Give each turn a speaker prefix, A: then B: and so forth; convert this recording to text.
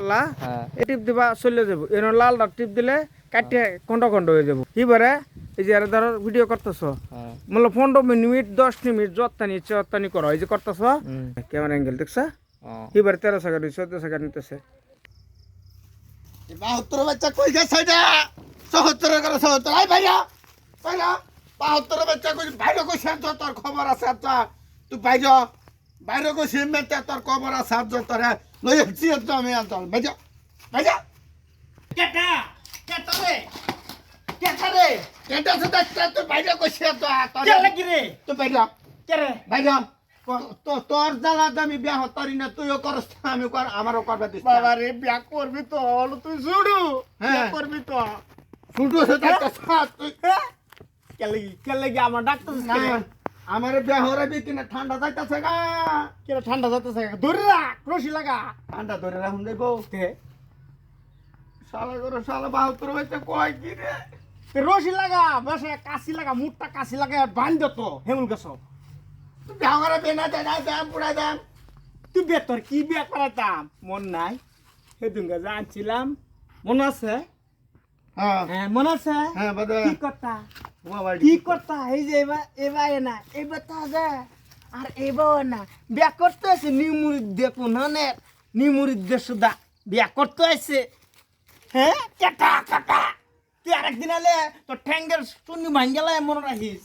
A: লা এই টিপ দিবা চলে যাব এর লালটা টিপ দিলে কাটে খন্ড খন্ড হয়ে যাব এবারে এই যে ধরো ভিডিও করতেছ মানে 15 মিনিট 10 মিনিট যত্তানি করো এই যে করতেছ ক্যামেরা অ্যাঙ্গেল দেখছা এবারে 13 সেকেন্ড 14 সেকেন্ড নিতেছে
B: 72 বাচ্চা কই গেছে এটা 74 করে 74 আই ভাইয়া ভাইয়া 72 বাচ্চা কই বাইরে কই সেন তোর খবর আছে আচ্ছা তুই বাইরে কই সেন মেতে তোর খবর আছে আচ্ছা তোরে লই যাচ্ছি তো আমি আনতো ভাইয়া ভাইয়া কেটা রে কেটা সে দেখতে তুই বাইরে কই সেন তো তোর
A: কে লাগি রে
B: তুই বাইরে
A: কে রে
B: ভাইয়া তো তোর জ্বালা দামি বিয়া হতারি না তুইও করস আমি কর আমারও করবে দিস
A: বাবা রে বিয়া করবি তো তুই শুড়ু বিয়া করবি তো
B: ফুটো সে দেখতে তুই
A: কে লাগি আমার ডাক্তার
B: না আমার বিয়া হরাবি কিনা ঠান্ডা যাইতাছে গা
A: কে ঠান্ডা যাতেছে ধরে রাখ রশি লাগা
B: ঠান্ডা ধরে রাখুন দেবো শালা করে শালা 72 হইতে কয় কি রে
A: রশি লাগা বসে কাশি লাগা মুটটা কাশি লাগা বান্ধ তো হেমুল গেছ
B: তুই বিয়া হরাবি না দাম পুরা দাম
A: তুই বেতর কি বিয়া করাতাম মন নাই সেদিন গাজা আনছিলাম মন আছে
B: হ্যাঁ
A: হ্যাঁ মন আছে
B: হ্যাঁ বাদা
A: কি করতা কি করতা এই যে এবার না এবার তাজা আর এবার না বিয়া করতে আছে নিমুরিদ দেখুন হ্যাঁ নিমুরিদ দে সুদা বিয়া করতে আছে হ্যাঁ কাটা তুই আরেকদিন আলে তোর ঠ্যাঙ্গের চুন্নি ভাঙ্গেলা মনে রাখিস